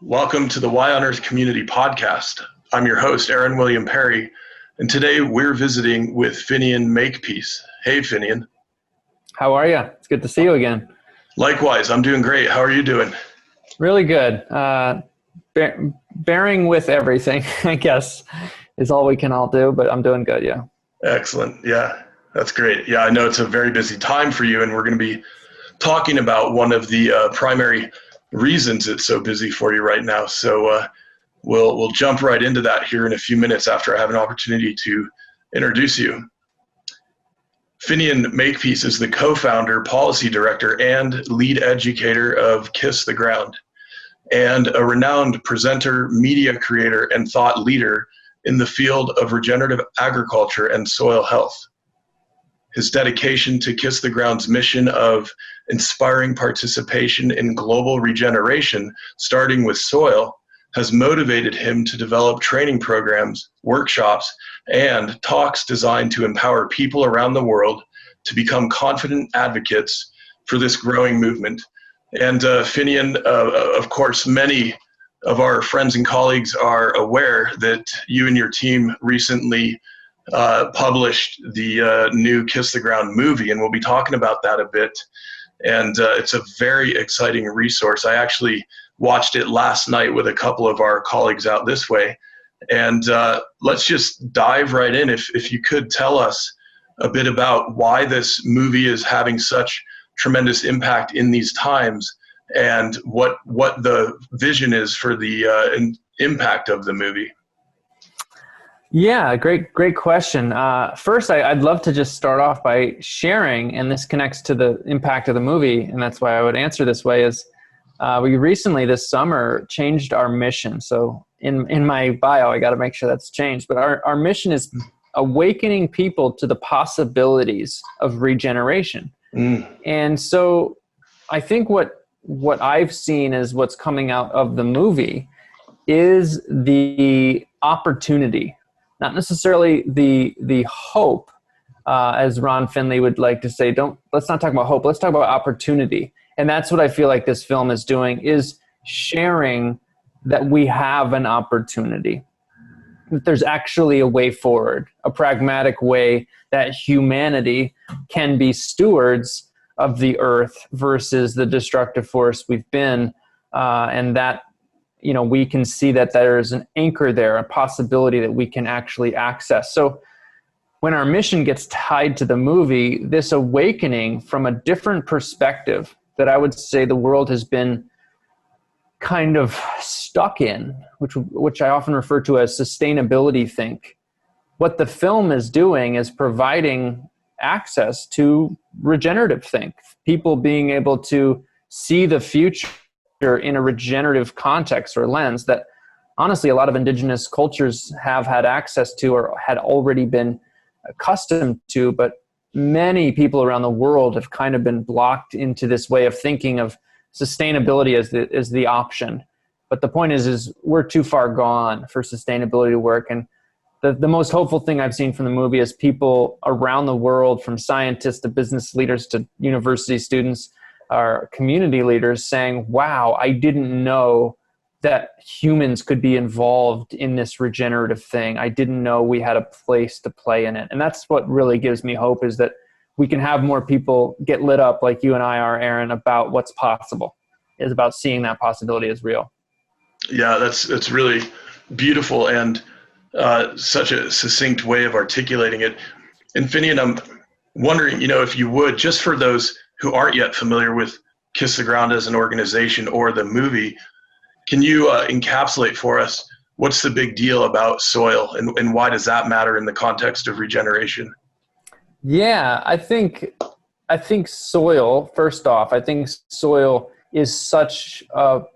Welcome to the Y on Earth Community Podcast. I'm your host, Aaron William Perry, and today we're visiting with Finian Makepeace. Hey, Finian. How are you? It's good to see you again. Likewise, I'm doing great. How are you doing? Really good. Bearing with everything, I guess, is all we can all do, but I'm doing good, yeah. Excellent. Yeah, that's great. Yeah, I know it's a very busy time for you, and we're going to be talking about one of the primary reasons it's so busy for you right now. So we'll jump right into that here in a few minutes after I have an opportunity to introduce you. Finian Makepeace is the co-founder, policy director, and lead educator of Kiss the Ground, and a renowned presenter, media creator, and thought leader in the field of regenerative agriculture and soil health. His dedication to Kiss the Ground's mission of inspiring participation in global regeneration, starting with soil, has motivated him to develop training programs, workshops, and talks designed to empower people around the world to become confident advocates for this growing movement. And Finian, of course, many of our friends and colleagues are aware that you and your team recently published the new Kiss the Ground movie, and we'll be talking about that a bit. And it's a very exciting resource. I actually watched it last night with a couple of our colleagues out this way. And let's just dive right in. If you could tell us a bit about why this movie is having such tremendous impact in these times, and what the vision is for the impact of the movie. Yeah, great question. First, I'd love to just start off by sharing, and this connects to the impact of the movie, and that's why I would answer this way, is we recently this summer changed our mission. So in my bio, I got to make sure that's changed, but our mission is awakening people to the possibilities of regeneration. And so I think what I've seen is what's coming out of the movie is the opportunity, not necessarily the hope, as Ron Finley would like to say. Let's not talk about hope. Let's talk about opportunity. And that's what I feel like this film is doing, is sharing that we have an opportunity, that there's actually a way forward, a pragmatic way that humanity can be stewards of the earth versus the destructive force we've been, and that we can see that there's an anchor there, a possibility that we can actually access. So when our mission gets tied to the movie, this awakening from a different perspective that I would say the world has been kind of stuck in, which I often refer to as sustainability think. What the film is doing is providing access to regenerative think, people being able to see the future in a regenerative context or lens that honestly a lot of indigenous cultures have had access to or had already been accustomed to, but many people around the world have kind of been blocked into this way of thinking of sustainability as the option. But the point is we're too far gone for sustainability to work. And the most hopeful thing I've seen from the movie is people around the world, from scientists to business leaders to university students, our community leaders, saying, wow, I didn't know that humans could be involved in this regenerative thing. I didn't know we had a place to play in it. And that's what really gives me hope, is that we can have more people get lit up like you and I are, Aaron, about what's possible. It's about seeing that possibility as real. Yeah, that's really beautiful and such a succinct way of articulating it. And Finian, I'm wondering, if you would, just for those who aren't yet familiar with Kiss the Ground as an organization or the movie, can you encapsulate for us what's the big deal about soil and why does that matter in the context of regeneration? Yeah, I think soil, first off, I think soil is such an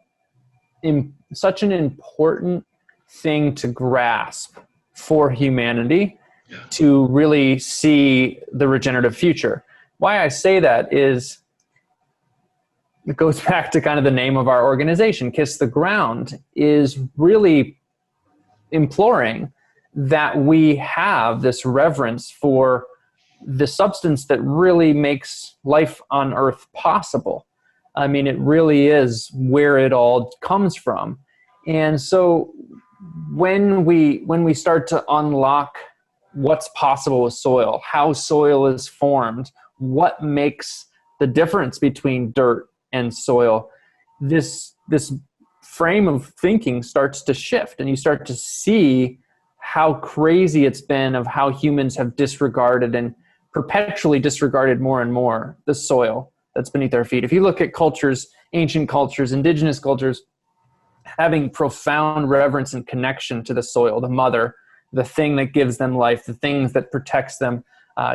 important thing to grasp for humanity to really see the regenerative future. Why I say that is, it goes back to kind of the name of our organization. Kiss the Ground is really imploring that we have this reverence for the substance that really makes life on Earth possible. I mean, it really is where it all comes from. And so when we start to unlock what's possible with soil, how soil is formed, what makes the difference between dirt and soil, this frame of thinking starts to shift, and you start to see how crazy it's been of how humans have disregarded and perpetually disregarded more and more the soil that's beneath our feet. If you look at cultures, ancient cultures, indigenous cultures, having profound reverence and connection to the soil, the mother, the thing that gives them life, the things that protects them,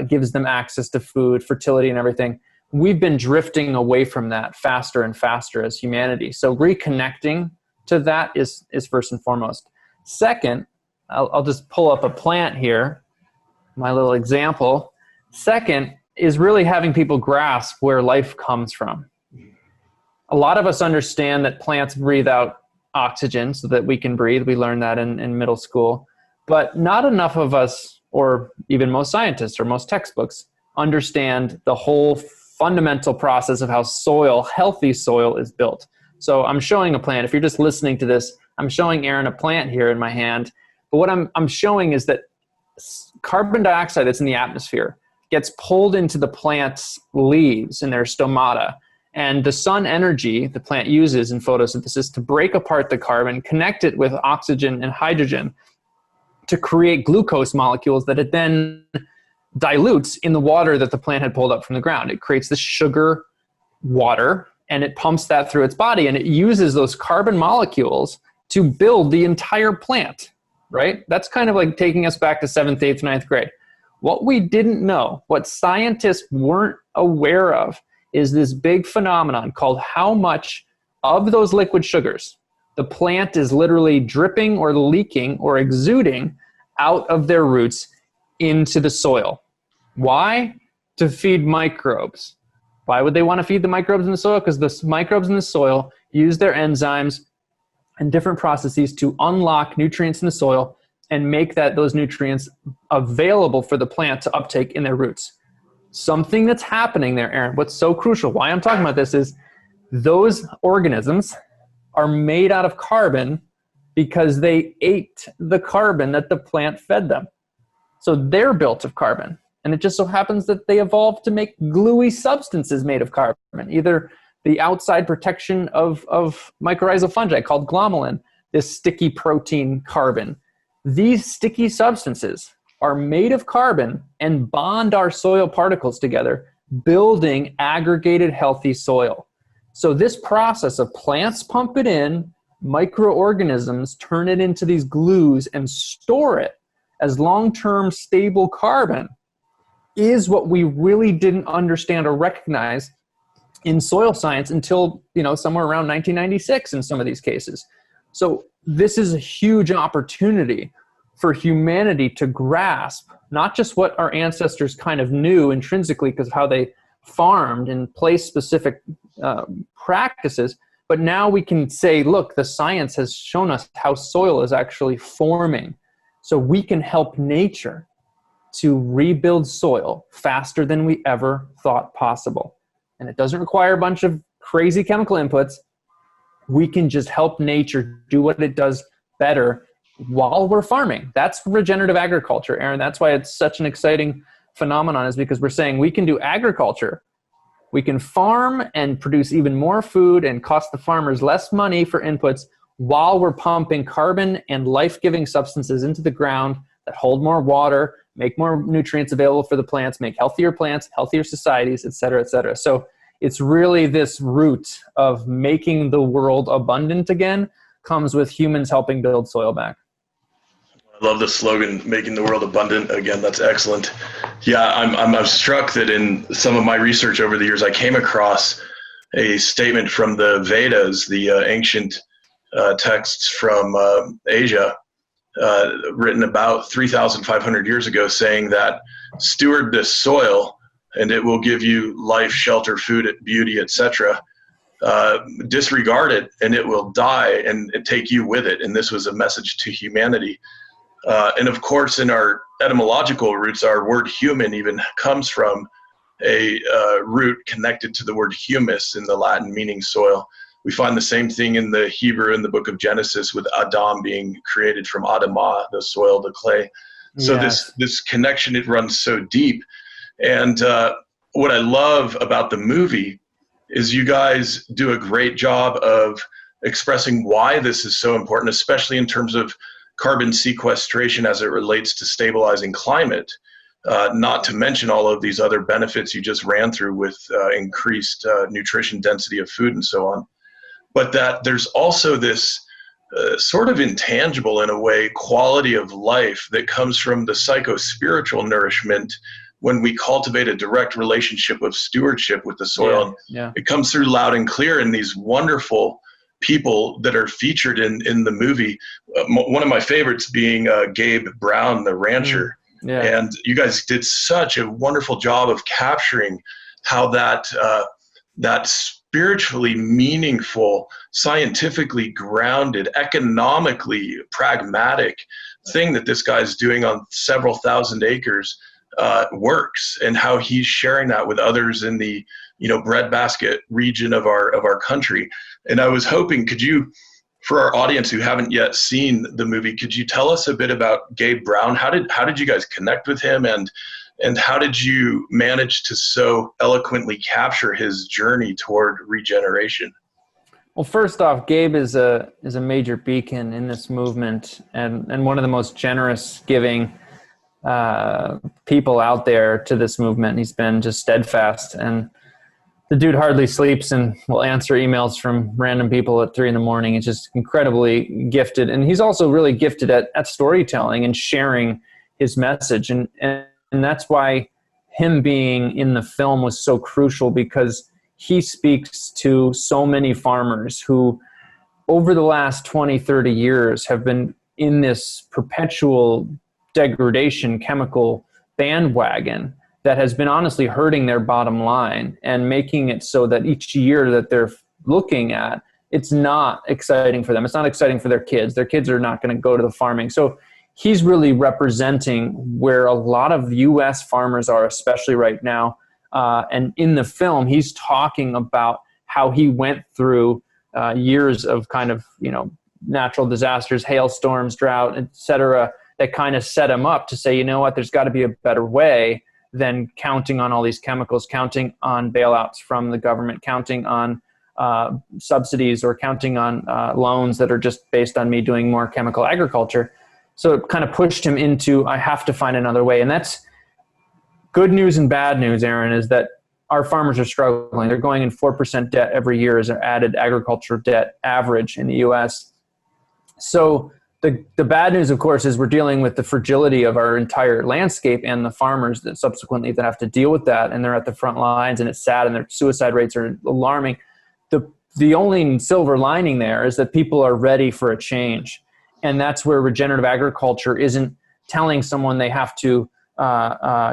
gives them access to food, fertility, and everything. We've been drifting away from that faster and faster as humanity. So reconnecting to that is first and foremost. Second, I'll just pull up a plant here, my little example. Second is really having people grasp where life comes from. A lot of us understand that plants breathe out oxygen so that we can breathe. We learned that in middle school. But not enough of us, or even most scientists or most textbooks, understand the whole fundamental process of how soil, healthy soil, is built. So I'm showing a plant. If you're just listening to this, I'm showing Aaron a plant here in my hand. But what I'm showing is that carbon dioxide that's in the atmosphere gets pulled into the plant's leaves in their stomata. And the sun energy the plant uses in photosynthesis to break apart the carbon, connect it with oxygen and hydrogen to create glucose molecules that it then dilutes in the water that the plant had pulled up from the ground. It creates the sugar water, and it pumps that through its body, and it uses those carbon molecules to build the entire plant, right? That's kind of like taking us back to 7th, 8th, 9th grade. What we didn't know, what scientists weren't aware of, is this big phenomenon called how much of those liquid sugars the plant is literally dripping or leaking or exuding out of their roots into the soil. Why? To feed microbes. Why would they want to feed the microbes in the soil? Because the microbes in the soil use their enzymes and different processes to unlock nutrients in the soil and make those nutrients available for the plant to uptake in their roots. Something that's happening there, Aaron, what's so crucial, why I'm talking about this, is those organisms are made out of carbon because they ate the carbon that the plant fed them. So they're built of carbon. And it just so happens that they evolved to make gluey substances made of carbon, either the outside protection of mycorrhizal fungi called glomalin, this sticky protein carbon. These sticky substances are made of carbon and bond our soil particles together, building aggregated healthy soil. So this process of plants pump it in, microorganisms turn it into these glues and store it as long-term stable carbon is what we really didn't understand or recognize in soil science until, somewhere around 1996 in some of these cases. So this is a huge opportunity for humanity to grasp not just what our ancestors kind of knew intrinsically because of how they farmed and placed specific practices, but now we can say, look, the science has shown us how soil is actually forming. So we can help nature to rebuild soil faster than we ever thought possible. And it doesn't require a bunch of crazy chemical inputs. We can just help nature do what it does better while we're farming. That's regenerative agriculture, Aaron. That's why it's such an exciting phenomenon, is because we're saying we can do agriculture. We can farm and produce even more food and cost the farmers less money for inputs while we're pumping carbon and life-giving substances into the ground that hold more water, make more nutrients available for the plants, make healthier plants, healthier societies, et cetera, et cetera. So it's really this root of making the world abundant again comes with humans helping build soil back. I love the slogan, making the world abundant again. That's excellent. Yeah, I'm struck that in some of my research over the years, I came across a statement from the Vedas, the ancient texts from Asia, written about 3,500 years ago, saying that steward this soil and it will give you life, shelter, food, beauty, etc. Disregard it and it will die and take you with it. And this was a message to humanity. And of course, in our etymological roots, our word human even comes from a root connected to the word humus in the Latin, meaning soil. we find the same thing in the Hebrew in the book of Genesis with Adam being created from Adamah, the soil, the clay. So Yes. this connection, it runs so deep. And what I love about the movie is you guys do a great job of expressing why this is so important, especially in terms of carbon sequestration as it relates to stabilizing climate, not to mention all of these other benefits you just ran through with increased nutrition density of food and so on. But that there's also this sort of intangible, in a way, quality of life that comes from the psycho-spiritual nourishment when we cultivate a direct relationship of stewardship with the soil. Yeah. It comes through loud and clear in these wonderful people that are featured in the movie. One of my favorites being Gabe Brown, the rancher. Yeah. And you guys did such a wonderful job of capturing how that spiritually meaningful, scientifically grounded, economically pragmatic thing that this guy's doing on several thousand acres works, and how he's sharing that with others in the breadbasket region of our country. And I was hoping, could you, for our audience who haven't yet seen the movie, could you tell us a bit about Gabe Brown? How did you guys connect with him, and how did you manage to so eloquently capture his journey toward regeneration? Well, first off, Gabe is a major beacon in this movement, and one of the most generous, giving people out there to this movement. He's been just steadfast, and the dude hardly sleeps and will answer emails from random people at 3 a.m. He's just incredibly gifted, and he's also really gifted at storytelling and sharing his message, and that's why him being in the film was so crucial, because he speaks to so many farmers who over the last 20, 30 years have been in this perpetual degradation chemical bandwagon that has been honestly hurting their bottom line and making it so that each year that they're looking at, it's not exciting for them. It's not exciting for their kids. Their kids are not going to go to the farming. So he's really representing where a lot of U.S. farmers are, especially right now. And in the film, he's talking about how he went through years of kind of, natural disasters, hailstorms, drought, et cetera, that kind of set him up to say, you know what, there's got to be a better way than counting on all these chemicals, counting on bailouts from the government, counting on subsidies, or counting on loans that are just based on me doing more chemical agriculture. So it kind of pushed him into, I have to find another way. And that's good news and bad news, Aaron, is that our farmers are struggling. They're going in 4% debt every year as their added agriculture debt average in the U.S. So the bad news, of course, is we're dealing with the fragility of our entire landscape and the farmers that subsequently that have to deal with that, and they're at the front lines, and it's sad, and their suicide rates are alarming. The only silver lining there is that people are ready for a change, and that's where regenerative agriculture isn't telling someone they have to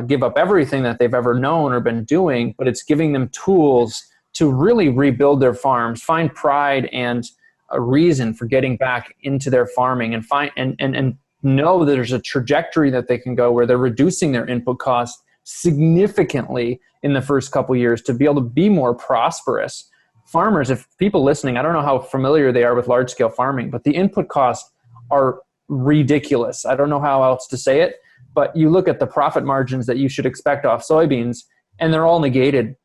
give up everything that they've ever known or been doing, but it's giving them tools to really rebuild their farms, find pride and a reason for getting back into their farming, and find and know that there's a trajectory that they can go where they're reducing their input costs significantly in the first couple years to be able to be more prosperous. Farmers, if people listening, I don't know how familiar they are with large scale farming, but the input costs are ridiculous. I don't know how else to say it, but you look at the profit margins that you should expect off soybeans, and they're all negated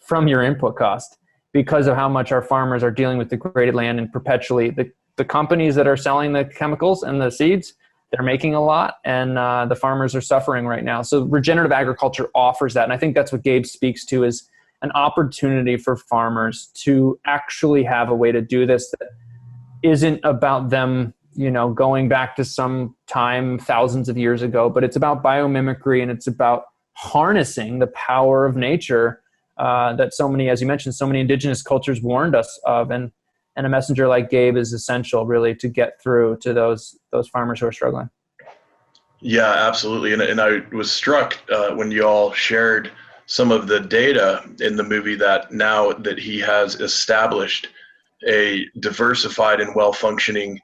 from your input cost, because of how much our farmers are dealing with degraded land, and perpetually the companies that are selling the chemicals and the seeds, they're making a lot, and the farmers are suffering right now. So regenerative agriculture offers that. And I think that's what Gabe speaks to, is an opportunity for farmers to actually have a way to do this that isn't about them, going back to some time thousands of years ago, but it's about biomimicry, and it's about harnessing the power of nature that so many, as you mentioned, so many indigenous cultures warned us of, and a messenger like Gabe is essential, really, to get through to those farmers who are struggling. Yeah, absolutely. And I was struck when you all shared some of the data in the movie that now that he has established a diversified and well-functioning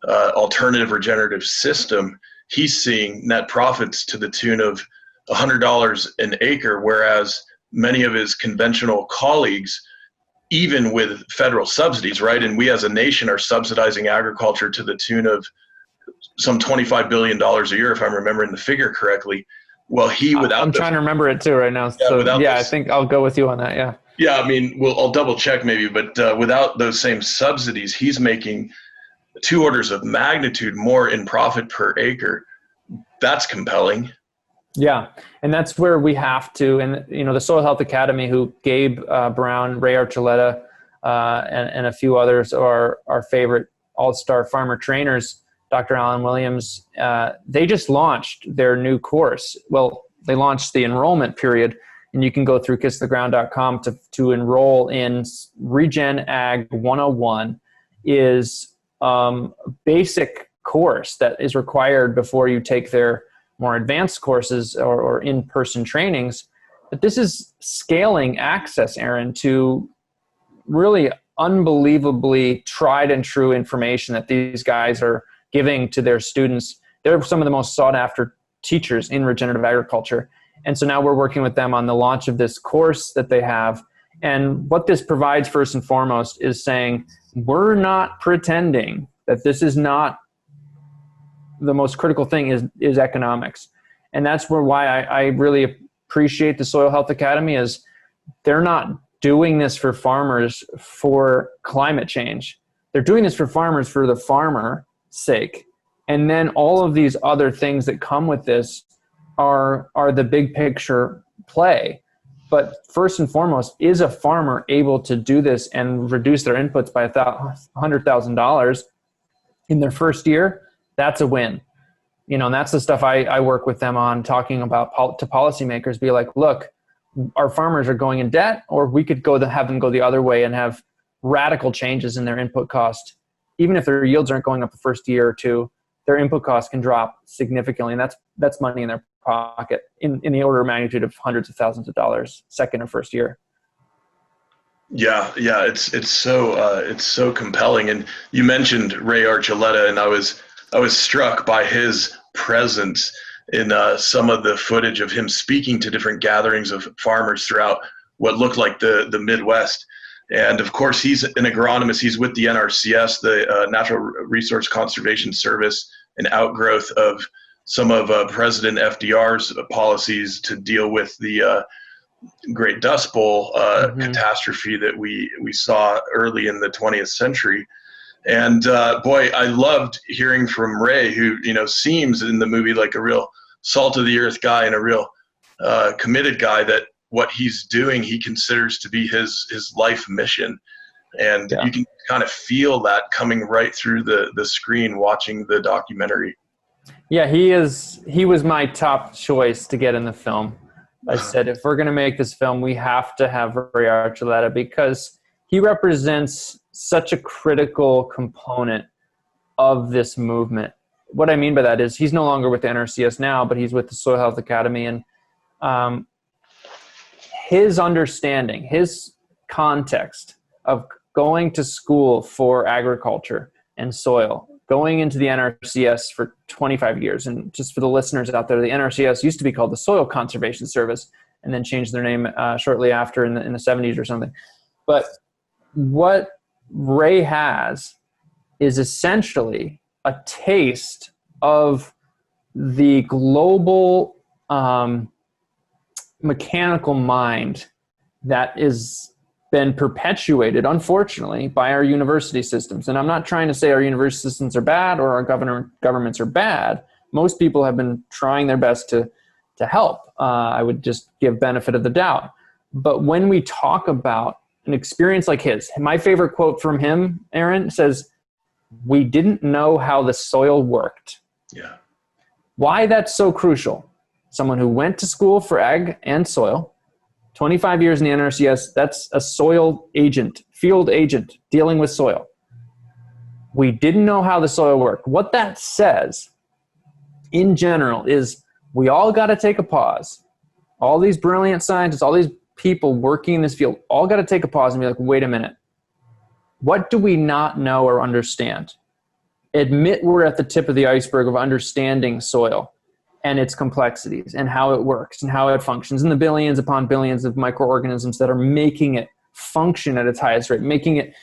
alternative regenerative system, he's seeing net profits to the tune of $100 an acre, whereas many of his conventional colleagues, even with federal subsidies, right? And we as a nation are subsidizing agriculture to the tune of some $25 billion a year, if I'm remembering the figure correctly. Well, I'm trying to remember it too right now. I think I'll go with you on that. Yeah. Yeah, I mean, I'll double check maybe, but without those same subsidies, he's making 2 orders of magnitude more in profit per acre. That's compelling. Yeah, and that's where we have to, and the Soil Health Academy, who Gabe Brown, Ray Archuleta, and a few others are our favorite all-star farmer trainers, Dr. Alan Williams, they just launched their new course. Well, they launched the enrollment period, and you can go through kisstheground.com to enroll in Regen Ag 101 is a basic course that is required before you take their more advanced courses or in-person trainings. But this is scaling access, Aaron, to really unbelievably tried and true information that these guys are giving to their students. They're some of the most sought after teachers in regenerative agriculture. And so now we're working with them on the launch of this course that they have. And what this provides first and foremost is saying, we're not pretending that this is not the most critical thing is economics. And that's why I really appreciate the Soil Health Academy is they're not doing this for farmers for climate change. They're doing this for farmers for the farmer sake. And then all of these other things that come with this are the big picture play. But first and foremost, is a farmer able to do this and reduce their inputs by $100,000 in their first year? That's a win. And that's the stuff I work with them on, talking about to policymakers, be like, look, our farmers are going in debt, or we could have them go the other way and have radical changes in their input cost. Even if their yields aren't going up the first year or two, their input costs can drop significantly. And that's money in their pocket in the order of magnitude of hundreds of thousands of dollars second or first year. Yeah, it's so compelling. And you mentioned Ray Archuleta, and I was struck by his presence in some of the footage of him speaking to different gatherings of farmers throughout what looked like the Midwest. And of course, he's an agronomist. He's with the NRCS, the Natural Resource Conservation Service, an outgrowth of some of President FDR's policies to deal with the Great Dust Bowl catastrophe that we saw early in the 20th century. And boy, I loved hearing from Ray, who seems in the movie like a real salt of the earth guy and a real committed guy, that what he's doing he considers to be his life mission. And you can kind of feel that coming right through the screen watching the documentary. Yeah, he was my top choice to get in the film. I said, if we're going to make this film, we have to have Ray Archuleta, because he represents such a critical component of this movement. What I mean by that is he's no longer with the NRCS now, but he's with the Soil Health Academy. And his understanding, his context of going to school for agriculture and soil, going into the NRCS for 25 years. And just for the listeners out there, the NRCS used to be called the Soil Conservation Service and then changed their name shortly after in the 70s or something. But what Ray has is essentially a taste of the global mechanical mind that is been perpetuated, unfortunately, by our university systems. And I'm not trying to say our university systems are bad or our governments are bad. Most people have been trying their best to help. I would just give benefit of the doubt. But when we talk about an experience like his, my favorite quote from him, Aaron, says, "We didn't know how the soil worked." Yeah. Why that's so crucial. Someone who went to school for ag and soil, 25 years in the NRCS, that's a soil agent, field agent dealing with soil. We didn't know how the soil worked. What that says in general is we all got to take a pause. All these brilliant scientists, all these people working in this field, all got to take a pause and be like, wait a minute. What do we not know or understand? Admit we're at the tip of the iceberg of understanding soil and its complexities and how it works and how it functions and the billions upon billions of microorganisms that are making it function at its highest rate, making it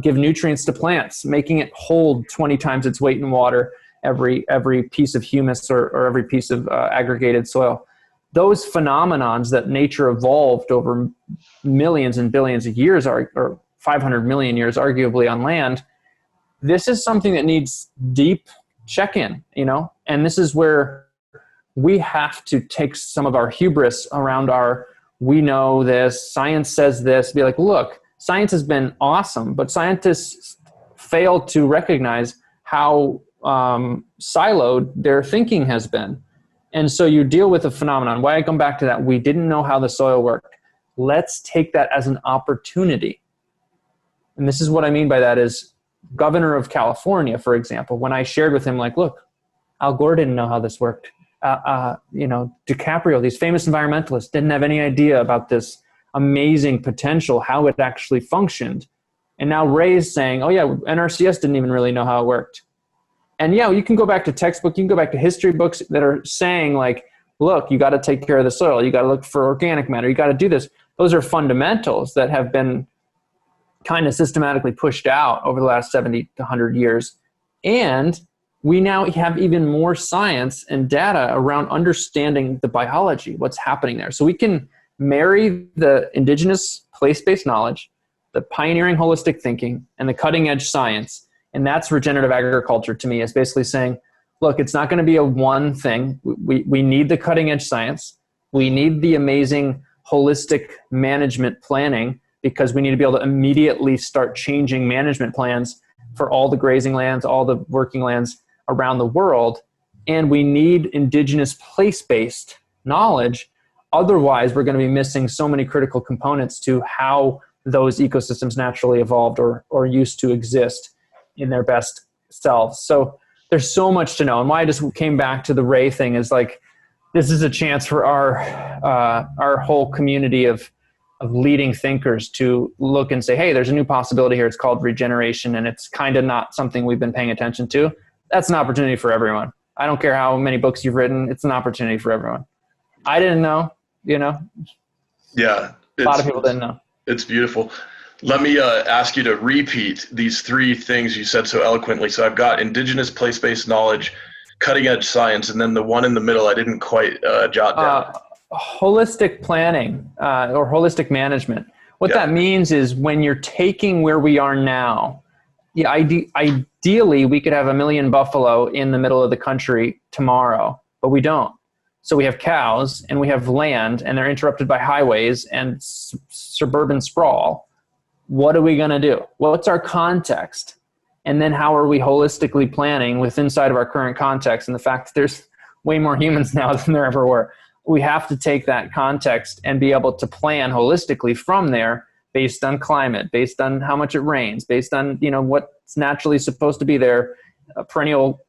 give nutrients to plants, making it hold 20 times its weight in water, every piece of humus or every piece of aggregated soil. Those phenomenons that nature evolved over millions and billions of years, or 500 million years arguably on land, this is something that needs deep check-in, and this is where we have to take some of our hubris around we know this, science says this, be like, look, science has been awesome, but scientists fail to recognize how siloed their thinking has been. And so you deal with a phenomenon. Why I come back to that, we didn't know how the soil worked. Let's take that as an opportunity. And this is what I mean by that is governor of California, for example, when I shared with him, like, look, Al Gore didn't know how this worked. DiCaprio, these famous environmentalists, didn't have any idea about this amazing potential, how it actually functioned. And now Ray's saying, oh yeah, NRCS didn't even really know how it worked. And yeah, you can go back to textbook, you can go back to history books that are saying like, look, you got to take care of the soil, you got to look for organic matter, you got to do this. Those are fundamentals that have been kind of systematically pushed out over the last 70 to 100 years. And we now have even more science and data around understanding the biology, what's happening there. So we can marry the indigenous place-based knowledge, the pioneering holistic thinking, and the cutting-edge science. And that's regenerative agriculture to me, is basically saying, look, it's not going to be a one thing. We need the cutting-edge science. We need the amazing holistic management planning, because we need to be able to immediately start changing management plans for all the grazing lands, all the working lands around the world. And we need indigenous place-based knowledge. Otherwise, we're going to be missing so many critical components to how those ecosystems naturally evolved or used to exist in their best selves. So there's so much to know. And why I just came back to the Ray thing is like, this is a chance for our whole community of leading thinkers to look and say, hey, there's a new possibility here. It's called regeneration, and it's kind of not something we've been paying attention to. That's an opportunity for everyone. I don't care how many books you've written. It's an opportunity for everyone. I didn't know, Yeah. A lot of people didn't know. It's beautiful. Let me ask you to repeat these three things you said so eloquently. So I've got indigenous place-based knowledge, cutting-edge science, and then the one in the middle I didn't quite jot down. Holistic planning or holistic management. What that means is when you're taking where we are now, ideally we could have 1 million buffalo in the middle of the country tomorrow, but we don't. So we have cows and we have land, and they're interrupted by highways and suburban sprawl. What are we going to do? Well, what's our context? And then how are we holistically planning with inside of our current context and the fact that there's way more humans now than there ever were? We have to take that context and be able to plan holistically from there, based on climate, based on how much it rains, based on, what's naturally supposed to be there, perennial,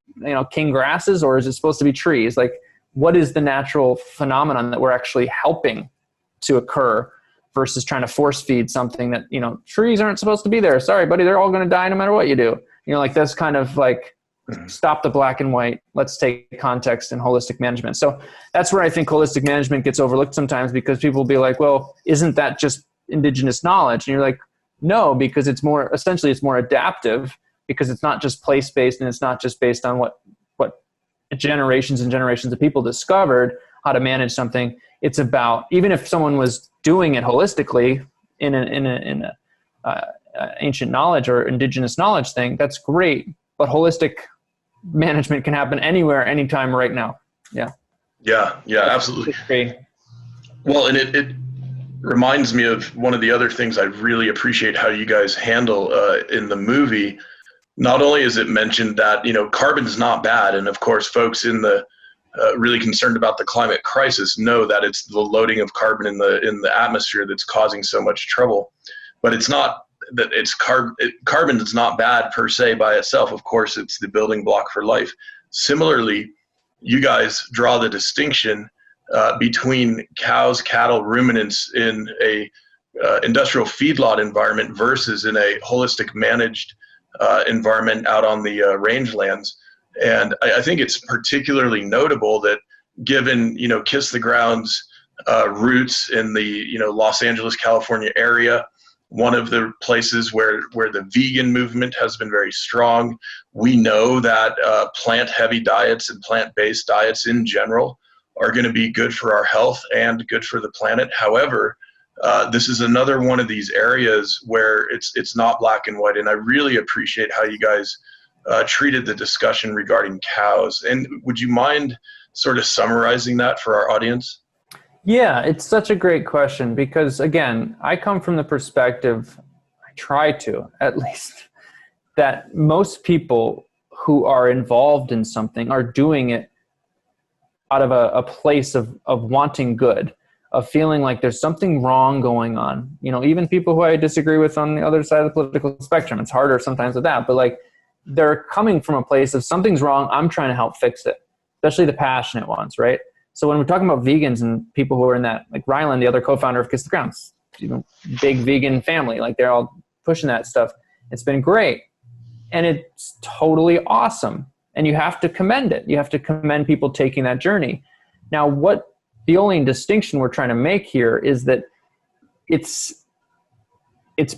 king grasses, or is it supposed to be trees? Like, what is the natural phenomenon that we're actually helping to occur versus trying to force feed something that, trees aren't supposed to be there. Sorry, buddy, they're all going to die no matter what you do. That's kind of like, stop the black and white. Let's take context and holistic management. So that's where I think holistic management gets overlooked sometimes, because people will be like, well, isn't that just indigenous knowledge? And you're like, no, because it's more adaptive, because it's not just place-based, and it's not just based on what generations and generations of people discovered how to manage something. It's about, even if someone was doing it holistically in a ancient knowledge or indigenous knowledge thing, that's great. But holistic management can happen anywhere, anytime, right now. Yeah, absolutely. Well, and it reminds me of one of the other things I really appreciate how you guys handle in the movie. Not only is it mentioned that, carbon's not bad, and of course folks in the really concerned about the climate crisis know that it's the loading of carbon in the atmosphere that's causing so much trouble. But it's not that carbon is not bad per se by itself. Of course, it's the building block for life. Similarly, you guys draw the distinction between cows, cattle, ruminants in a industrial feedlot environment versus in a holistic managed environment out on the rangelands. And I think it's particularly notable that, given, Kiss the Ground's roots in the, Los Angeles, California area, one of the places where the vegan movement has been very strong. We know that plant-heavy diets and plant-based diets in general are going to be good for our health and good for the planet. However, this is another one of these areas where it's not black and white, and I really appreciate how you guys treated the discussion regarding cows. And would you mind sort of summarizing that for our audience? Yeah, it's such a great question because, again, I come from the perspective, I try to at least, that most people who are involved in something are doing it out of a place of wanting good, of feeling like there's something wrong going on. You know, even people who I disagree with on the other side of the political spectrum, it's harder sometimes with that, but like they're coming from a place of something's wrong, I'm trying to help fix it, especially the passionate ones, right? So when we're talking about vegans and people who are in that, like Ryland, the other co-founder of Kiss the Ground, you know, big vegan family, like they're all pushing that stuff. It's been great. And it's totally awesome. And you have to commend it. You have to commend people taking that journey. Now, what the only distinction we're trying to make here is that it's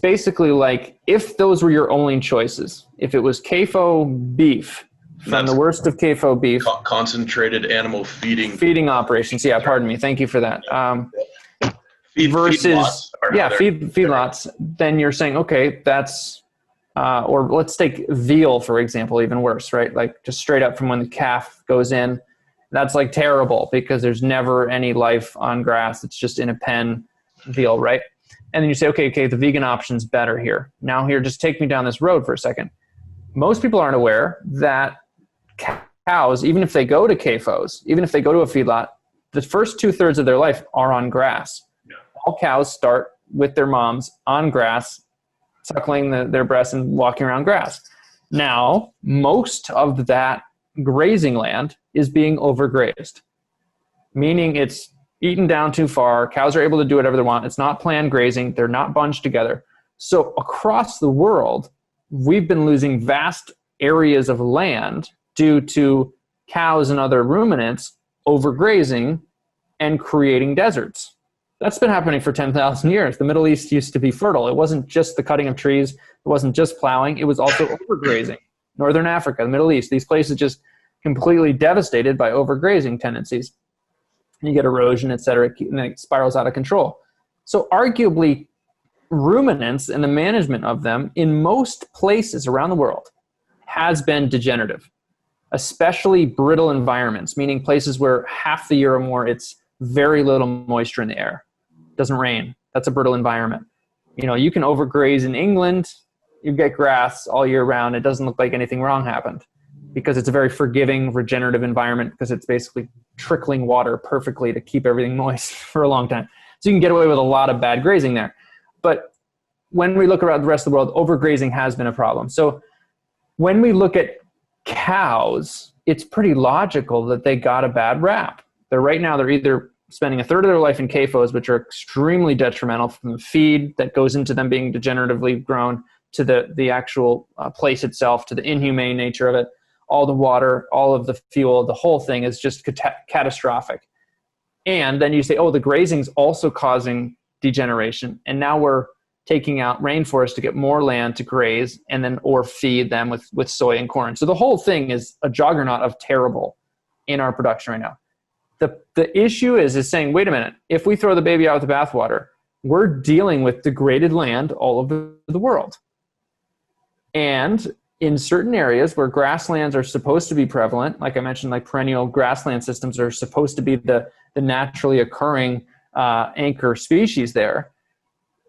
basically like if those were your only choices, if it was CAFO beef, from the worst of CAFO beef. Concentrated animal feeding operations. Yeah, pardon me. Thank you for that. Versus feedlots. Then you're saying, okay, that's, or let's take veal, for example, even worse, right? Like just straight up from when the calf goes in, that's like terrible because there's never any life on grass. It's just in a pen veal, right? And then you say, okay, the vegan option's better here. Now here, just take me down this road for a second. Most people aren't aware that cows, even if they go to CAFOs, even if they go to a feedlot, the first 2/3 of their life are on grass. Yeah. All cows start with their moms on grass, suckling their breasts and walking around grass. Now, most of that grazing land is being overgrazed, meaning it's eaten down too far. Cows are able to do whatever they want. It's not planned grazing. They're not bunched together. So across the world, we've been losing vast areas of land due to cows and other ruminants overgrazing and creating deserts. That's been happening for 10,000 years. The Middle East used to be fertile. It wasn't just the cutting of trees. It wasn't just plowing. It was also overgrazing. Northern Africa, the Middle East, these places just completely devastated by overgrazing tendencies. And you get erosion, et cetera, and then it spirals out of control. So arguably, ruminants and the management of them in most places around the world has been degenerative, especially brittle environments, meaning places where half the year or more it's very little moisture in the air. It doesn't rain. That's a brittle environment. You know, you can overgraze in England, you get grass all year round. It doesn't look like anything wrong happened because it's a very forgiving, regenerative environment because it's basically trickling water perfectly to keep everything moist for a long time. So you can get away with a lot of bad grazing there. But when we look around the rest of the world, overgrazing has been a problem. So when we look at cows, it's pretty logical that they got a bad rap. They're either spending 1/3 of their life in CAFOs, which are extremely detrimental, from the feed that goes into them being degeneratively grown to the actual place itself, to the inhumane nature of it, all the water, all of the fuel, the whole thing is just catastrophic. And then you say, oh, the grazing's also causing degeneration. And now we're taking out rainforests to get more land to graze and then or feed them with soy and corn. So the whole thing is a juggernaut of terrible in our production right now. The issue is saying, wait a minute, if we throw the baby out with the bathwater, we're dealing with degraded land all over the world. And in certain areas where grasslands are supposed to be prevalent, like I mentioned, like perennial grassland systems are supposed to be the naturally occurring anchor species there,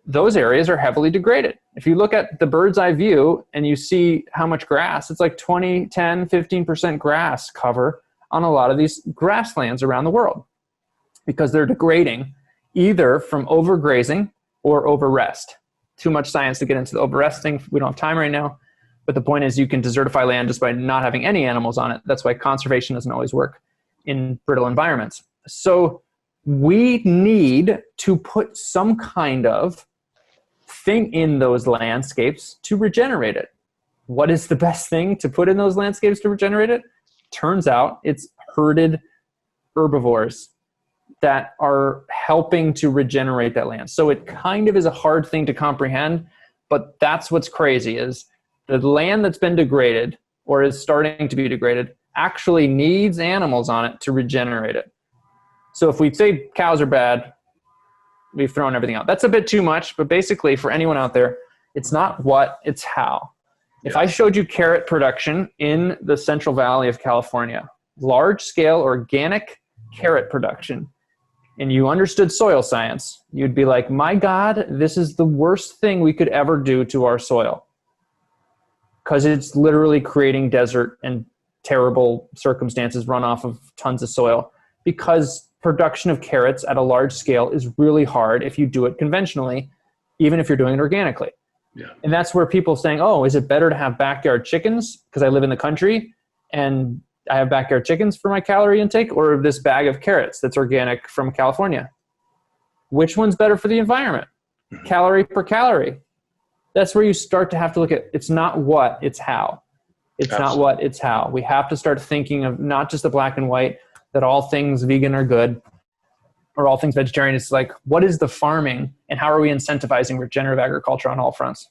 those areas are heavily degraded. If you look at the bird's eye view and you see how much grass, it's like 20, 10, 15% grass cover on a lot of these grasslands around the world because they're degrading either from overgrazing or overrest. Too much science to get into the overresting. We don't have time right now. But the point is you can desertify land just by not having any animals on it. That's why conservation doesn't always work in brittle environments. So we need to put some kind of thing in those landscapes to regenerate it. What is the best thing to put in those landscapes to regenerate it? Turns out it's herded herbivores. that are helping to regenerate that land. So it kind of is a hard thing to comprehend, but that's what's crazy is the land that's been degraded or is starting to be degraded actually needs animals on it to regenerate it. So if we say cows are bad, we've thrown everything out. That's a bit too much, but basically for anyone out there, it's not what, it's how. If I showed you carrot production in the Central Valley of California, large scale organic carrot production, and you understood soil science, you'd be like, my God, this is the worst thing we could ever do to our soil. Because it's literally creating desert and terrible circumstances run off of tons of soil. Because production of carrots at a large scale is really hard if you do it conventionally, even if you're doing it organically. Yeah. And that's where people saying, oh, is it better to have backyard chickens because I live in the country and I have backyard chickens for my calorie intake, or this bag of carrots that's organic from California? Which one's better for the environment? Mm-hmm. Calorie per calorie. That's where you start to have to look at, it's not what, it's how. It's Absolutely. Not what, it's how. We have to start thinking of not just the black and white, that all things vegan are good, or all things vegetarian. It's like, what is the farming and how are we incentivizing regenerative agriculture on all fronts?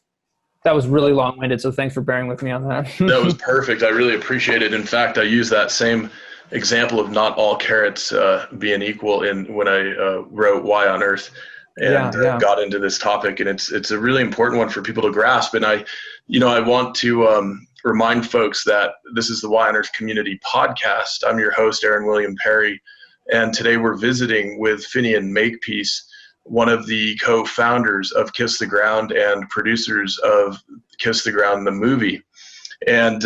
That was really long-winded, so thanks for bearing with me on that. That was perfect. I really appreciate it. In fact, I use that same example of not all carrots being equal when I wrote Why on Earth and got into this topic. And it's a really important one for people to grasp. And I want to remind folks that this is the Why on Earth Community Podcast. I'm your host, Aaron William Perry. And today we're visiting with Finian Makepeace, one of the co-founders of Kiss the Ground and producers of Kiss the Ground, the movie. And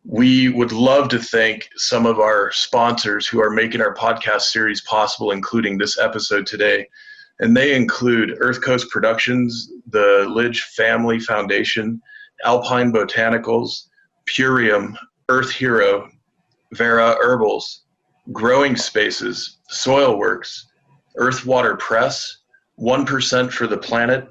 we would love to thank some of our sponsors who are making our podcast series possible, including this episode today. And they include Earth Coast Productions, the Lidge Family Foundation, Alpine Botanicals, Purium, Earth Hero, Vera Herbals, Growing Spaces, Soilworks, Earth Water Press, 1% for the Planet,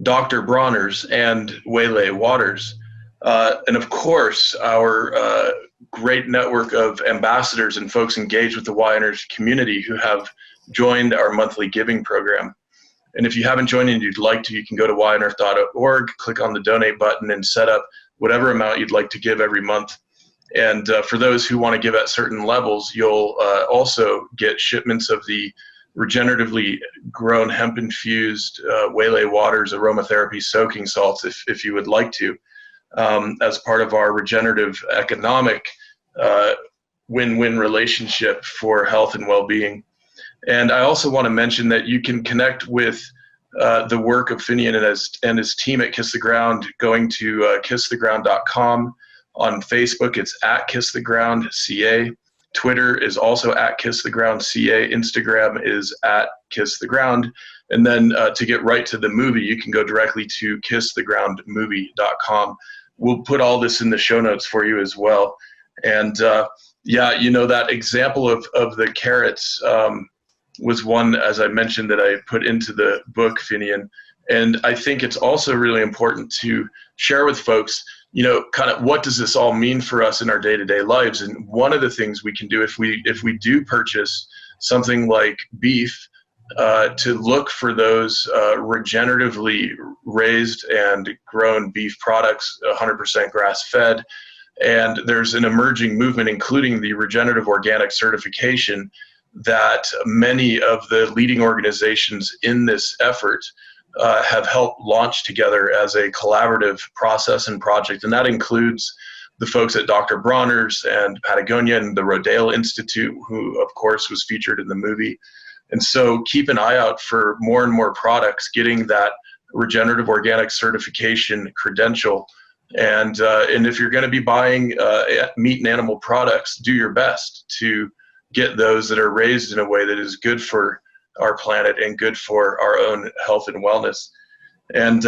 Dr. Bronner's, and Waylay Waters. And of course, our great network of ambassadors and folks engaged with the Why on Earth community who have joined our monthly giving program. And if you haven't joined and you'd like to, you can go to whyonearth.org, click on the donate button, and set up whatever amount you'd like to give every month. And for those who want to give at certain levels, you'll also get shipments of the regeneratively grown hemp-infused Waylay Waters aromatherapy soaking salts if you would like to, as part of our regenerative economic win-win relationship for health and well-being. And I also want to mention that you can connect with the work of Finian and his team at Kiss the Ground going to kisstheground.com. On Facebook, it's at Kiss the Ground CA. Twitter is also at Kiss the Ground CA. Instagram is at Kiss the Ground. And then to get right to the movie, you can go directly to kissthegroundmovie.com. We'll put all this in the show notes for you as well. And that example of the carrots was one, as I mentioned, that I put into the book, Finian. And I think it's also really important to share with folks, kind of what does this all mean for us in our day-to-day lives? And one of the things we can do if we do purchase something like beef, to look for those regeneratively raised and grown beef products, 100% grass-fed. And there's an emerging movement, including the regenerative organic certification, that many of the leading organizations in this effort have helped launch together as a collaborative process and project. And that includes the folks at Dr. Bronner's and Patagonia and the Rodale Institute, who, of course, was featured in the movie. And so keep an eye out for more and more products getting that regenerative organic certification credential. And if you're going to be buying meat and animal products, do your best to get those that are raised in a way that is good for our planet and good for our own health and wellness. And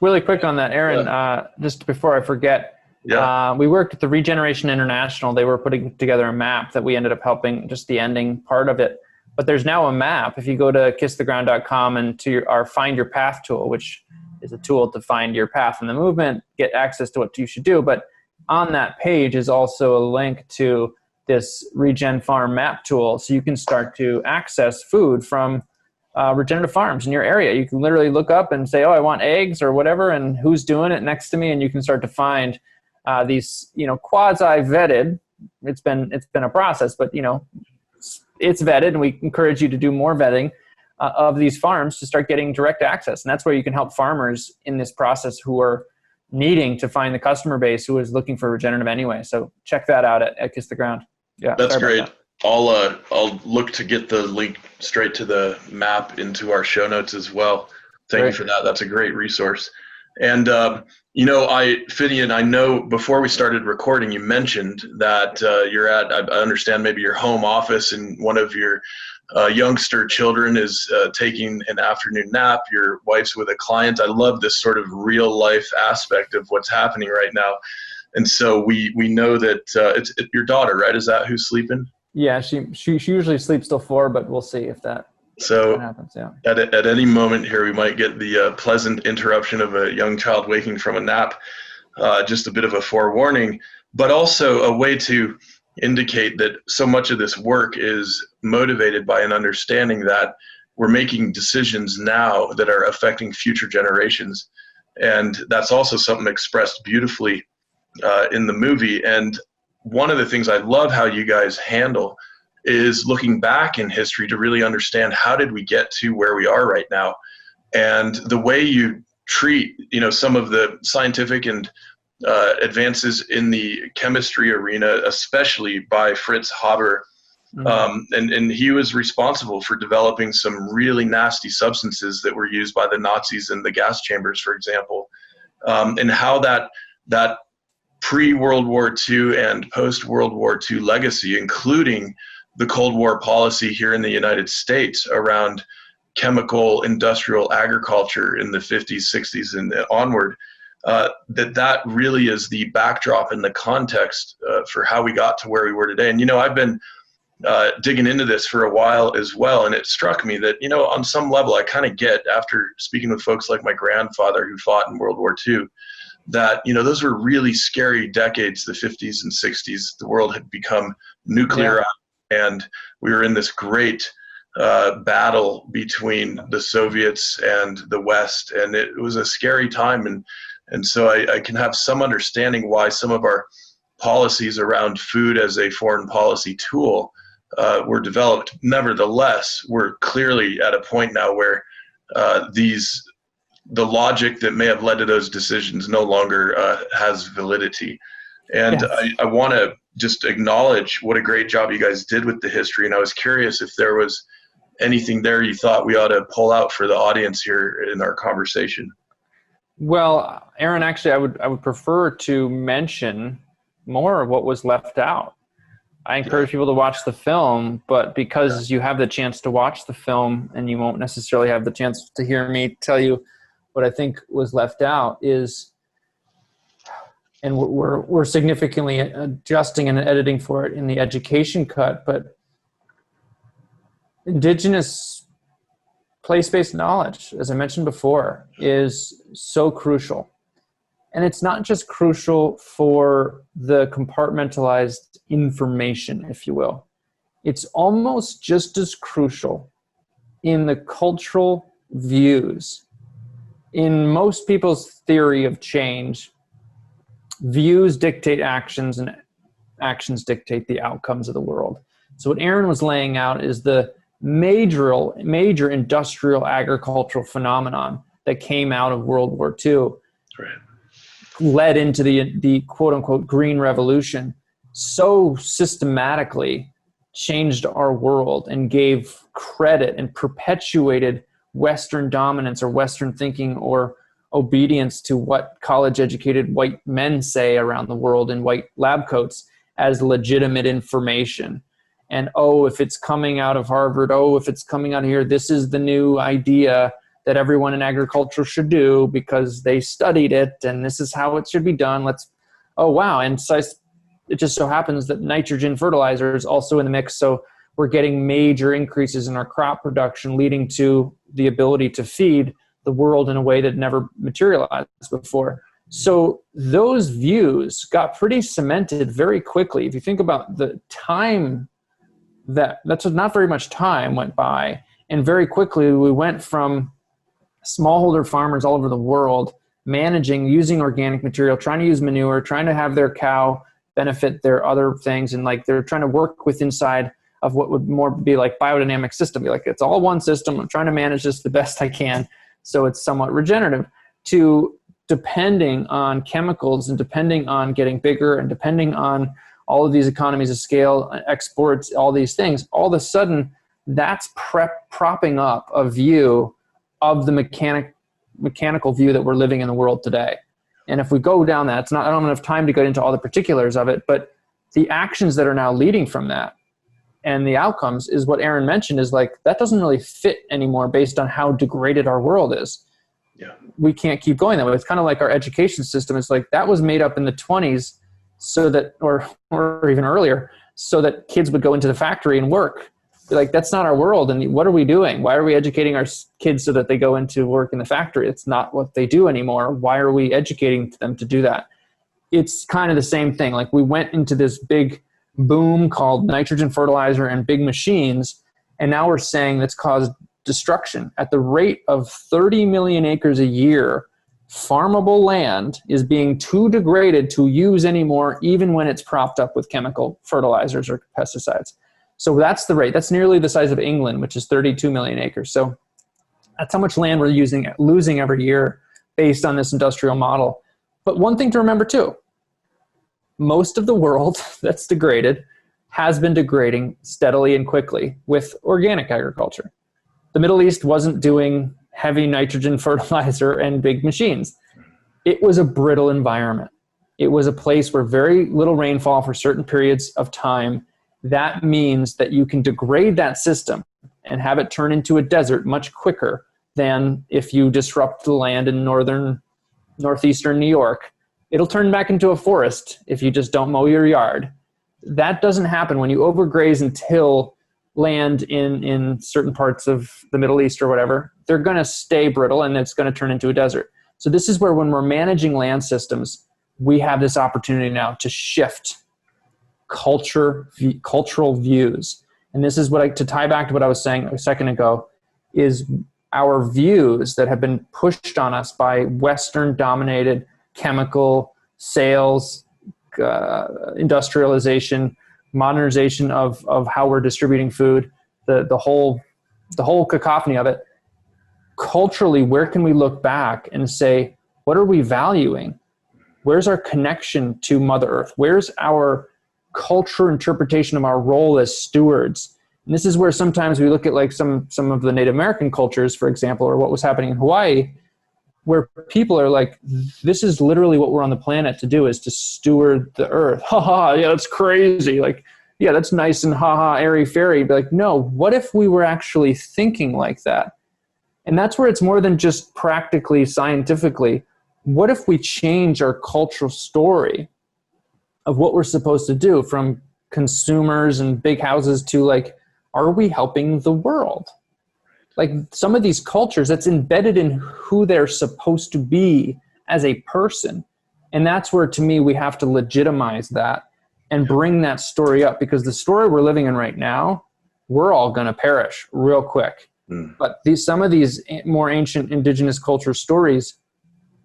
really quick on that, Aaron. Just before I forget, we worked with the Regeneration International. They were putting together a map that we ended up helping just the ending part of it. But there's now a map. If you go to kisstheground.com and to our Find Your Path tool, which is a tool to find your path in the movement, get access to what you should do. But on that page is also a link to this Regen Farm map tool, so you can start to access food from regenerative farms in your area. You can literally look up and say, oh, I want eggs or whatever, and who's doing it next to me, and you can start to find these, quasi-vetted. It's been a process, but it's vetted, and we encourage you to do more vetting of these farms to start getting direct access. And that's where you can help farmers in this process who are needing to find the customer base who is looking for regenerative anyway. So check that out at Kiss the Ground. Yeah, that's great. I'll look to get the link straight to the map into our show notes as well. Thank you for that. That's a great resource. And Finian, I know before we started recording, you mentioned that you're at, I understand, maybe your home office, and one of your youngster children is taking an afternoon nap. Your wife's with a client. I love this sort of real life aspect of what's happening right now. And so we know that it's your daughter, right? Is that who's sleeping? Yeah, she usually sleeps till 4, but we'll see if that happens. Yeah. At any moment here, we might get the pleasant interruption of a young child waking from a nap. Just a bit of a forewarning, but also a way to indicate that so much of this work is motivated by an understanding that we're making decisions now that are affecting future generations. And that's also something expressed beautifully in the movie. And one of the things I love how you guys handle is looking back in history to really understand how did we get to where we are right now. And the way you treat, some of the scientific and advances in the chemistry arena, especially by Fritz Haber. And he was responsible for developing some really nasty substances that were used by the Nazis in the gas chambers, for example, and how that pre-World War II and post-World War II legacy, including the Cold War policy here in the United States around chemical industrial agriculture in the 50s, 60s, and onward, that really is the backdrop and the context for how we got to where we were today. And, I've been digging into this for a while as well, and it struck me that, on some level, I kind of get, after speaking with folks like my grandfather who fought in World War II, that, those were really scary decades, the 50s and 60s. The world had become nuclear, and we were in this great battle between the Soviets and the West, and it was a scary time. And so I can have some understanding why some of our policies around food as a foreign policy tool were developed. Nevertheless, we're clearly at a point now where the logic that may have led to those decisions no longer has validity. And yes. I want to just acknowledge what a great job you guys did with the history. And I was curious if there was anything there you thought we ought to pull out for the audience here in our conversation. Well, Aaron, actually, I would prefer to mention more of what was left out. I encourage people to watch the film, but because you have the chance to watch the film and you won't necessarily have the chance to hear me tell you what I think was left out is, and we're significantly adjusting and editing for it in the education cut, but indigenous place-based knowledge, as I mentioned before, is so crucial. And it's not just crucial for the compartmentalized information, if you will. It's almost just as crucial in the cultural views. In most people's theory of change, views dictate actions and actions dictate the outcomes of the world. So what Aaron was laying out is the major industrial agricultural phenomenon that came out of World War II, led into the quote unquote green revolution, so systematically changed our world and gave credit and perpetuated Western dominance or Western thinking or obedience to what college-educated white men say around the world in white lab coats as legitimate information. And, if it's coming out of Harvard, if it's coming out of here, this is the new idea that everyone in agriculture should do because they studied it and this is how it should be done. And so it just so happens that nitrogen fertilizer is also in the mix. So we're getting major increases in our crop production, leading to the ability to feed the world in a way that never materialized before. So those views got pretty cemented very quickly. If you think about the time that's not very much time went by, and very quickly we went from smallholder farmers all over the world managing, using organic material, trying to use manure, trying to have their cow benefit their other things, and like they're trying to work with inside of what would more be like biodynamic system. Be like, it's all one system. I'm trying to manage this the best I can, so it's somewhat regenerative. To depending on chemicals and depending on getting bigger and depending on all of these economies of scale, exports, all these things, all of a sudden that's propping up a view of the mechanical view that we're living in the world today. And if we go down that, I don't have enough time to get into all the particulars of it, but the actions that are now leading from that and the outcomes is what Aaron mentioned, is like, that doesn't really fit anymore based on how degraded our world is. Yeah. We can't keep going that way. It's kind of like our education system. It's like that was made up in the 20s so that, or even earlier, so that kids would go into the factory and work. Like, that's not our world. And what are we doing? Why are we educating our kids so that they go into work in the factory? It's not what they do anymore. Why are we educating them to do that? It's kind of the same thing. Like, we went into this big boom called nitrogen fertilizer and big machines, and now we're saying that's caused destruction. At the rate of 30 million acres a year, farmable land is being too degraded to use anymore, even when it's propped up with chemical fertilizers or pesticides. So that's the rate. That's nearly the size of England, which is 32 million acres. So that's how much land we're losing every year based on this industrial model. But one thing to remember too, most of the world that's degraded has been degrading steadily and quickly with organic agriculture. The Middle East wasn't doing heavy nitrogen fertilizer and big machines. It was a brittle environment. It was a place where very little rainfall for certain periods of time. That means that you can degrade that system and have it turn into a desert much quicker than if you disrupt the land in northeastern New York. It'll turn back into a forest if you just don't mow your yard. That doesn't happen when you overgraze and till land in certain parts of the Middle East or whatever. They're going to stay brittle and it's going to turn into a desert. So this is where, when we're managing land systems, we have this opportunity now to shift cultural views. And this is to tie back to what I was saying a second ago, is our views that have been pushed on us by Western dominated chemical sales, industrialization, modernization of how we're distributing food, the whole cacophony of it. Culturally, where can we look back and say, what are we valuing? Where's our connection to Mother Earth? Where's our cultural interpretation of our role as stewards? And this is where sometimes we look at like some of the Native American cultures, for example, or what was happening in Hawaii, where people are like, this is literally what we're on the planet to do, is to steward the earth. Ha, yeah, that's crazy. Like, yeah, that's nice and airy fairy. But like, no, what if we were actually thinking like that? And that's where it's more than just practically, scientifically. What if we change our cultural story of what we're supposed to do, from consumers and big houses to like, are we helping the world? Like, some of these cultures, that's embedded in who they're supposed to be as a person. And that's where, to me, we have to legitimize that and bring that story up, because the story we're living in right now, we're all going to perish real quick. But some of these more ancient indigenous culture stories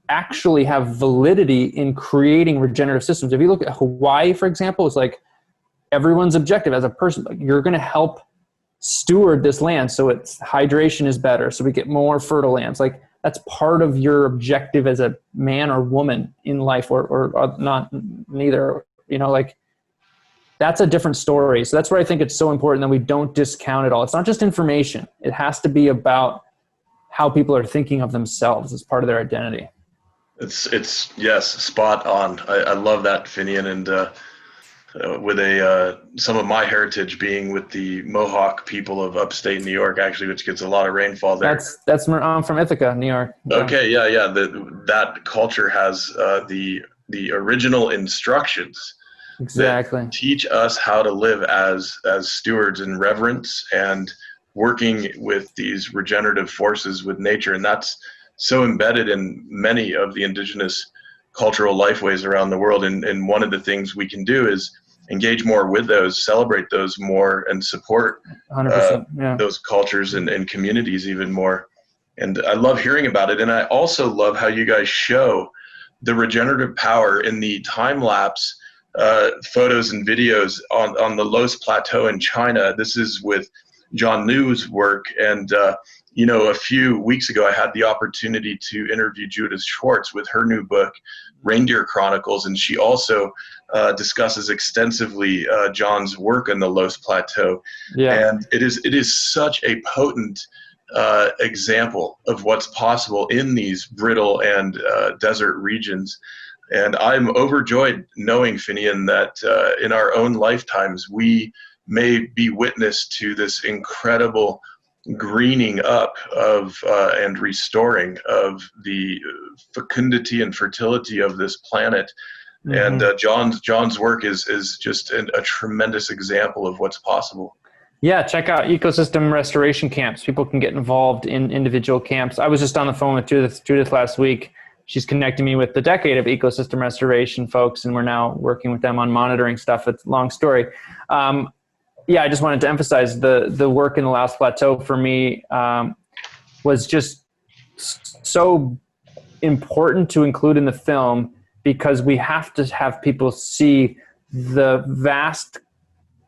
actually have validity in creating regenerative systems. If you look at Hawaii, for example, it's like everyone's objective as a person, like, you're going to help steward this land so its hydration is better, so we get more fertile lands. Like, that's part of your objective as a man or woman in life, or not, neither, like, that's a different story. So that's where I think it's so important that we don't discount it all. It's not just information. It has to be about how people are thinking of themselves as part of their identity. It's yes, spot on. I love that, Finian, and with some of my heritage being with the Mohawk people of upstate New York, actually, which gets a lot of rainfall there. I'm from Ithaca, New York. Yeah. Okay, yeah. That culture has the original instructions. Exactly. That teach us how to live as stewards in reverence and working with these regenerative forces with nature. And that's so embedded in many of the indigenous cultural lifeways around the world. And one of the things we can do is engage more with those, celebrate those more, and support 100%, yeah. those cultures and communities even more. And I love hearing about it. And I also love how you guys show the regenerative power in the time-lapse photos and videos on the Loess Plateau in China. This is with John Liu's work. And, a few weeks ago, I had the opportunity to interview Judith Schwartz with her new book, Reindeer Chronicles. And she also discusses extensively John's work on the Loess Plateau. Yeah. And it is such a potent example of what's possible in these brittle and desert regions. And I'm overjoyed knowing, Finian, that in our own lifetimes, we may be witness to this incredible greening up of and restoring of the fecundity and fertility of this planet. Mm-hmm. And John's work is just a tremendous example of what's possible. Yeah, check out ecosystem restoration camps. People can get involved in individual camps. I was just on the phone with Judith last week. She's connecting me with the Decade of Ecosystem Restoration folks, and we're now working with them on monitoring stuff. It's a long story. I just wanted to emphasize the work in the Loess Plateau for me was just so important to include in the film, because we have to have people see the vast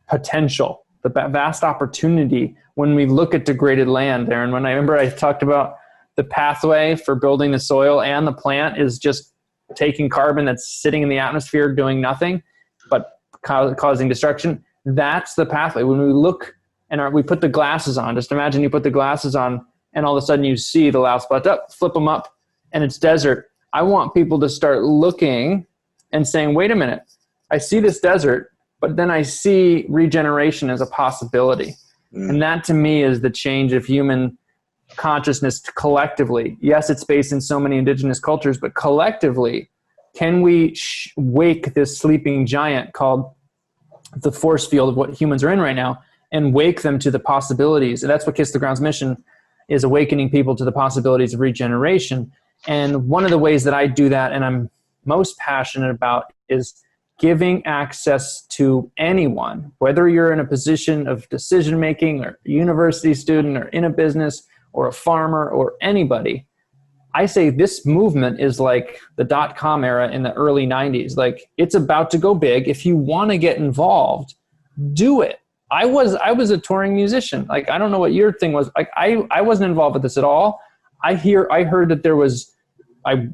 potential, the vast opportunity when we look at degraded land there. And when I talked about the pathway for building the soil and the plant is just taking carbon that's sitting in the atmosphere doing nothing but causing destruction. That's the pathway. When we look and we put the glasses on, just imagine you put the glasses on and all of a sudden you see the Loess Plateau, flip them up and it's desert. I want people to start looking and saying, wait a minute, I see this desert, but then I see regeneration as a possibility. And that to me is the change of human consciousness collectively. Yes, it's based in so many indigenous cultures, but collectively, can we wake this sleeping giant called the force field of what humans are in right now and wake them to the possibilities? And that's what Kiss the Ground's mission is, awakening people to the possibilities of regeneration. And one of the ways that I do that, and I'm most passionate about, is giving access to anyone, whether you're in a position of decision-making or a university student or in a business or a farmer or anybody. I say this movement is like the .com era in the early 90s. Like, it's about to go big. If you want to get involved, do it. I was a touring musician. Like, I don't know what your thing was. Like, I wasn't involved with this at all. I heard that there was, I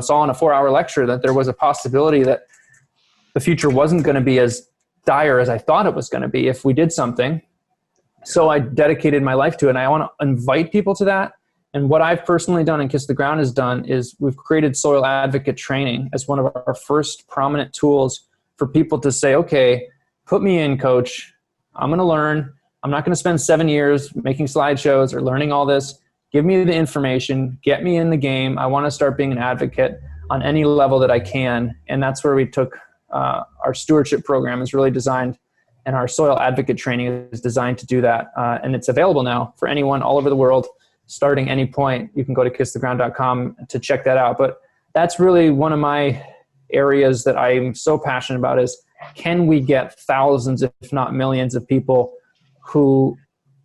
saw in a 4-hour lecture that there was a possibility that the future wasn't going to be as dire as I thought it was going to be if we did something. So I dedicated my life to it, and I want to invite people to that. And what I've personally done and Kiss the Ground has done is we've created soil advocate training as one of our first prominent tools for people to say, okay, put me in, coach. I'm going to learn. I'm not going to spend 7 years making slideshows or learning all this. Give me the information. Get me in the game. I want to start being an advocate on any level that I can. And that's where we took our stewardship program is really designed, and our soil advocate training is designed to do that. And it's available now for anyone all over the world, starting any point. You can go to kisstheground.com to check that out. But that's really one of my areas that I'm so passionate about is, can we get thousands, if not millions of people who,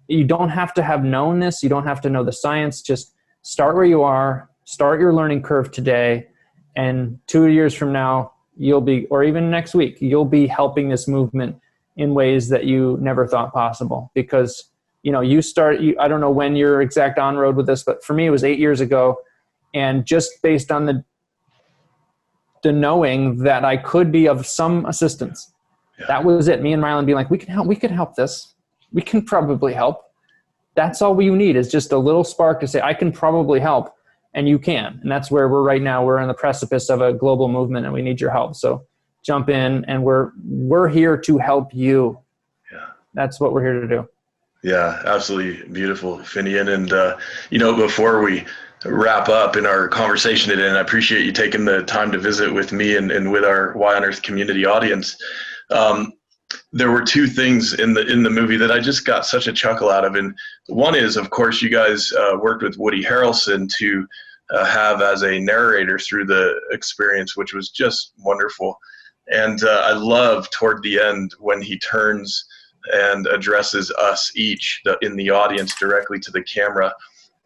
you don't have to have known this, you don't have to know the science, just start where you are, start your learning curve today, and 2 years from now, you'll be, or even next week, you'll be helping this movement in ways that you never thought possible. Because, I don't know when you're exact on road with this, but for me, it was 8 years ago. And just based on the knowing that I could be of some assistance, that was it. Me and Rylan being like, we can help this. We can probably help. That's all we need, is just a little spark to say, I can probably help. And you can. And that's where we're right now. We're on the precipice of a global movement, and we need your help. So jump in, and we're here to help you. Yeah. That's what we're here to do. Yeah, absolutely beautiful, Finian. And, before we wrap up in our conversation today, and I appreciate you taking the time to visit with me and with our Y on Earth community audience. There were two things in the movie that I just got such a chuckle out of. And one is, of course, you guys worked with Woody Harrelson to have as a narrator through the experience, which was just wonderful. And I love toward the end when he turns and addresses us each in the audience directly to the camera,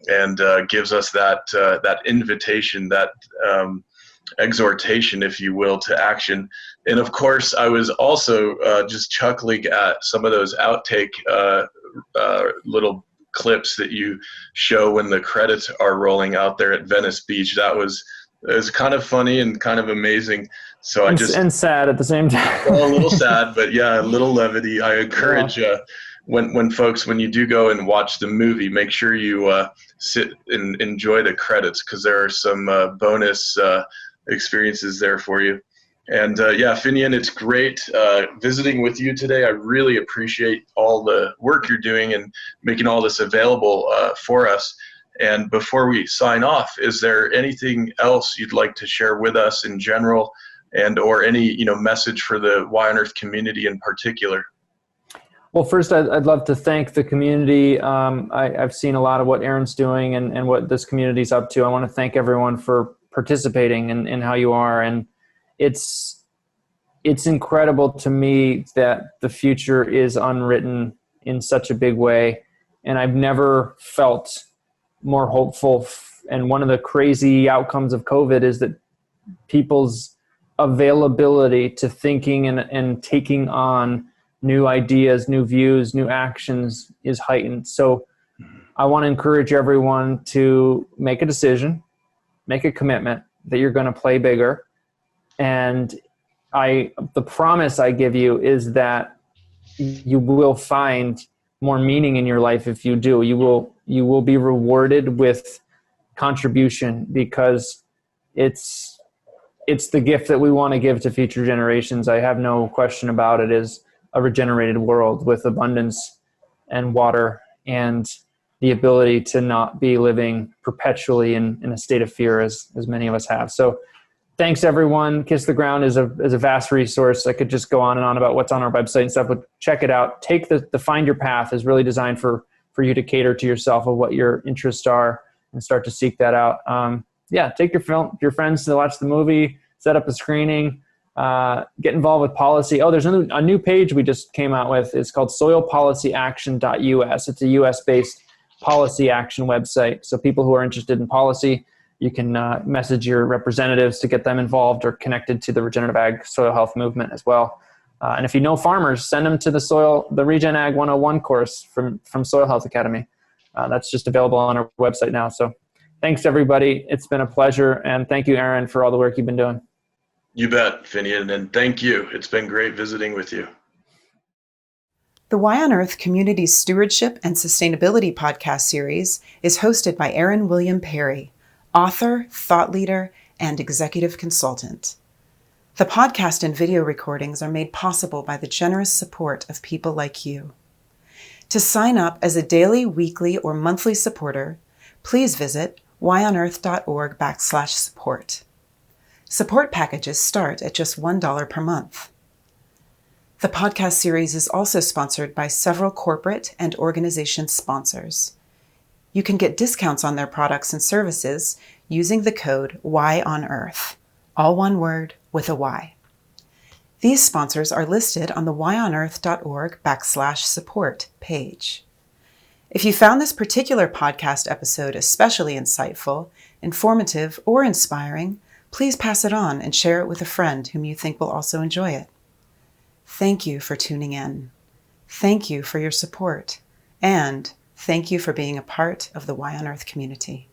and gives us that invitation, that exhortation, if you will, to action. And of course, I was also just chuckling at some of those outtake little clips that you show when the credits are rolling out there at Venice Beach. It was kind of funny and kind of amazing. So and sad at the same time. Well, a little sad, but yeah, a little levity. I encourage when folks, when you do go and watch the movie, make sure you sit and enjoy the credits, because there are some bonus experiences there for you. And Finian, it's great visiting with you today. I really appreciate all the work you're doing and making all this available for us. And before we sign off, is there anything else you'd like to share with us in general, and or any message for the Y on Earth community in particular? Well, first, I'd love to thank the community. I've seen a lot of what Aaron's doing and what this community's up to. I want to thank everyone for participating in how you are. And it's incredible to me that the future is unwritten in such a big way. And I've never felt more hopeful. And one of the crazy outcomes of COVID is that people's availability to thinking and taking on new ideas, new views, new actions is heightened. So I want to encourage everyone to make a decision, make a commitment that you're going to play bigger. And the promise I give you is that you will find more meaning in your life if you do. You will be rewarded with contribution, because it's the gift that we want to give to future generations. I have no question about it, is a regenerated world with abundance and water and the ability to not be living perpetually in a state of fear as many of us have. So thanks everyone. Kiss the Ground is a vast resource. I could just go on and on about what's on our website and stuff, but check it out. Take the Find Your Path is really designed for you to cater to yourself of what your interests are and start to seek that out. Take your friends to watch the movie, set up a screening, get involved with policy. Oh, there's a new page we just came out with. It's called soilpolicyaction.us. It's a US-based policy action website. So people who are interested in policy, you can message your representatives to get them involved or connected to the regenerative ag soil health movement as well. And if you know farmers, send them to the Regen Ag 101 course from Soil Health Academy. That's just available on our website now. So thanks everybody. It's been a pleasure. And thank you, Aaron, for all the work you've been doing. You bet, Finian, and thank you. It's been great visiting with you. The Y on Earth Community Stewardship and Sustainability podcast series is hosted by Aaron William Perry, author, thought leader, and executive consultant. The podcast and video recordings are made possible by the generous support of people like you. To sign up as a daily, weekly, or monthly supporter, please visit yonearth.org/support. Support packages start at just $1 per month. The podcast series is also sponsored by several corporate and organization sponsors. You can get discounts on their products and services using the code YONEARTH, all one word with a Y. These sponsors are listed on the yonearth.org/support page. If you found this particular podcast episode especially insightful, informative, or inspiring, please pass it on and share it with a friend whom you think will also enjoy it. Thank you for tuning in. Thank you for your support. And thank you for being a part of the Y on Earth community.